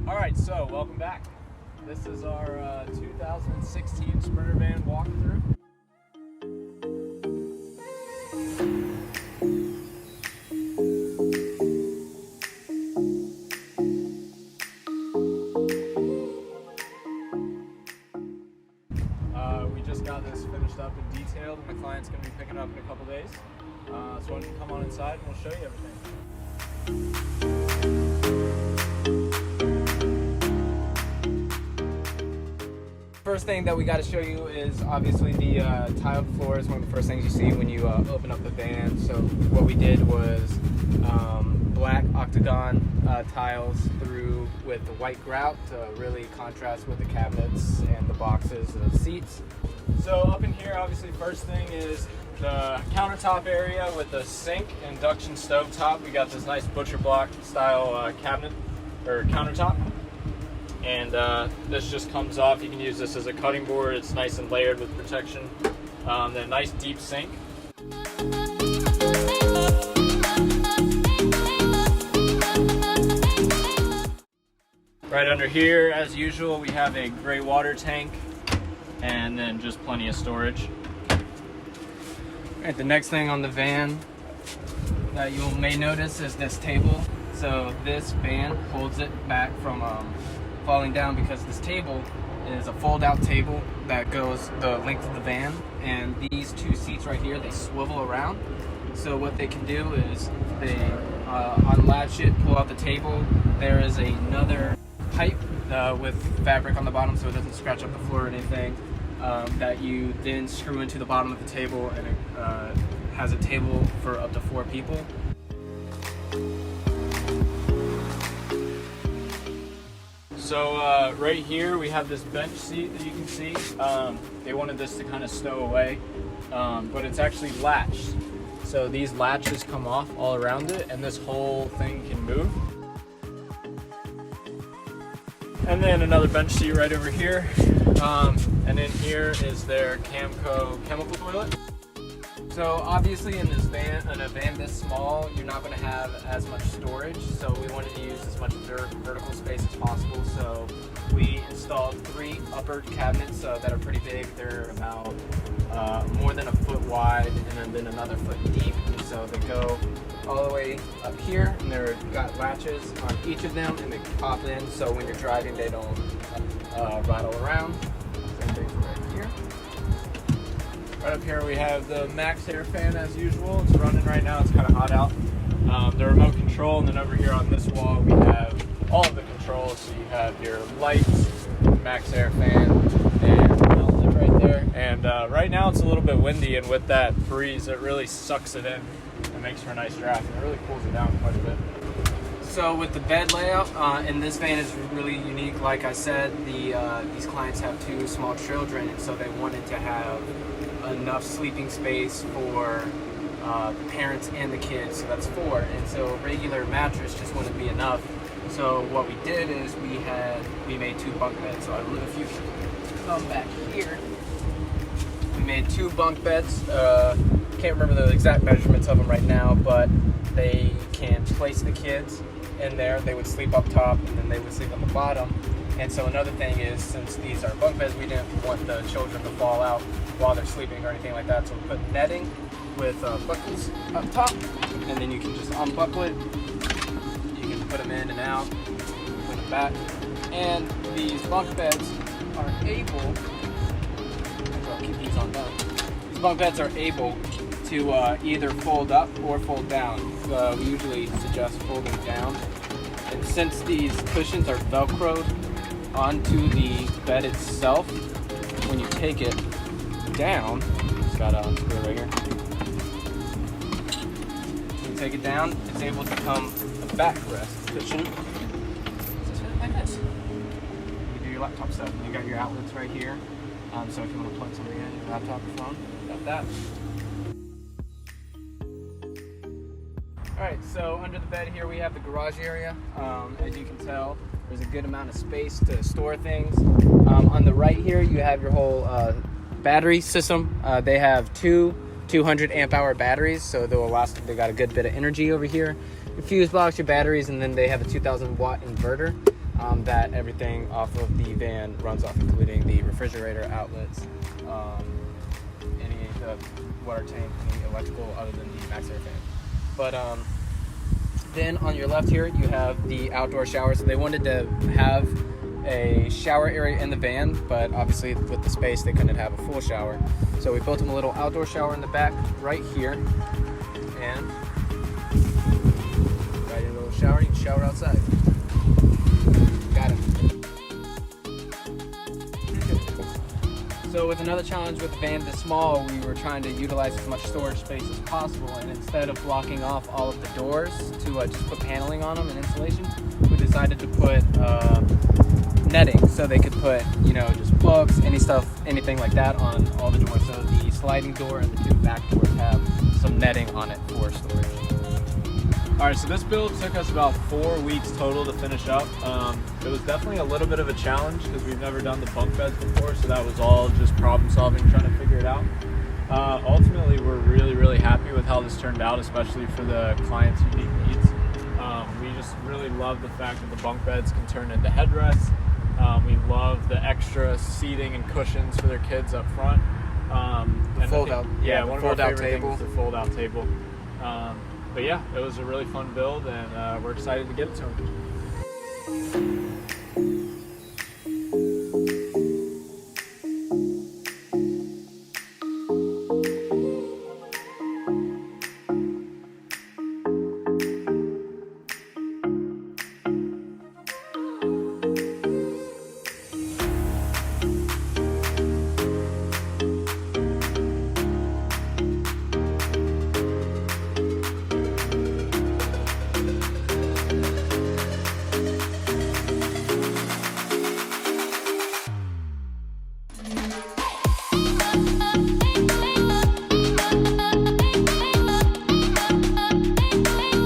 Alright, so welcome back. This is our 2016 Sprinter van walkthrough. We just got this finished up and detailed, and the client's going to be picking it up in a couple days. So why don't you come on inside and we'll show you everything. First thing that we got to show you is obviously the tiled floor is one of the first things you see when you open up the van. So what we did was black octagon tiles through with the white grout to really contrast with the cabinets and the boxes and the seats. So up in here, obviously, first thing is the countertop area with the sink, induction stove top. We got this nice butcher block style cabinet or countertop, and this just comes off. You can use this as a cutting board. It's nice and layered with protection. Then a nice deep sink. Right under here, as usual, we have a gray water tank and then just plenty of storage. Alright, the next thing on the van that you may notice is this table. So this van holds it back from falling down because this table is a fold-out table that goes the length of the van, and these two seats right here, they swivel around. So what they can do is they unlatch it, pull out the table. There is another pipe with fabric on the bottom so it doesn't scratch up the floor or anything, that you then screw into the bottom of the table, and it has a table for up to 4 people. So right here we have this bench seat that you can see. They wanted this to kind of stow away, but it's actually latched. So these latches come off all around it, and this whole thing can move. And then another bench seat right over here. And in here is their Camco chemical toilet. So obviously in a van this small, you're not going to have as much storage. So we wanted to use as much vertical space as possible. So we installed 3 upper cabinets that are pretty big. They're about more than a foot wide, and then another foot deep. And so they go all the way up here, and they've got latches on each of them, and they pop in, so when you're driving they don't rattle around. Same thing for right here. Right up here we have the MaxxAir fan as usual. It's running right now, it's kind of hot out. The remote control, and then over here on this wall we have all of the controls. So you have your lights, MaxxAir fan, and outlet right there. And right now it's a little bit windy, and with that breeze it really sucks it in. It makes for a nice draft, and it really cools it down quite a bit. So with the bed layout, and this van is really unique. Like I said, these clients have 2 small children, and so they wanted to have enough sleeping space for the parents and the kids, so that's 4. And so a regular mattress just wouldn't be enough. So what we did is we made 2 bunk beds. So if you come back here, we made 2 bunk beds. Can't remember the exact measurements of them right now, but they can place the kids in there. They would sleep up top, and then they would sleep on the bottom. And so another thing is, since these are bunk beds, we didn't want the children to fall out while they're sleeping or anything like that. So we put netting with buckles up top, and then you can just unbuckle it. You can put them in and out, put them back. And these bunk beds are able, I'll keep these on down. These bunk beds are able to either fold up or fold down. We usually suggest folding down. And since these cushions are Velcroed onto the bed itself, when you take it down, just gotta unscrew right here. When you take it down, it's able to become a backrest cushion. Just like this. You do your laptop stuff. You got your outlets right here. So if you want to plug something in, your laptop or phone, got that. Alright, so under the bed here we have the garage area. As you can tell, there's a good amount of space to store things. On the right here you have your whole battery system. They have 2 200 amp hour batteries, so they'll last. They got a good bit of energy over here. Your fuse box, your batteries, and then they have a 2000 watt inverter. that everything off of the van runs off, including the refrigerator outlets, any water tank, any electrical other than the MaxxAir fan. But then on your left here, you have the outdoor shower. So they wanted to have a shower area in the van, but obviously with the space, they couldn't have a full shower. So we built them a little outdoor shower in the back right here. And right in a little shower, you can shower outside. Got it. So with another challenge with the van this small, we were trying to utilize as much storage space as possible, and instead of blocking off all of the doors to just put paneling on them and insulation, we decided to put netting, so they could put, just books, anything like that on all the doors. So the sliding door and the 2 back doors have some netting on it for storage. All right, so this build took us about 4 weeks total to finish up. It was definitely a little bit of a challenge because we've never done the bunk beds before, so that was all just problem solving, trying to figure it out. Ultimately, we're really happy with how this turned out, especially for the client's unique needs. We just really love the fact that the bunk beds can turn into headrests. We love the extra seating and cushions for their kids up front. The fold-out, one of our favorite table. things, the fold-out table. But yeah, it was a really fun build, and we're excited to get it to them.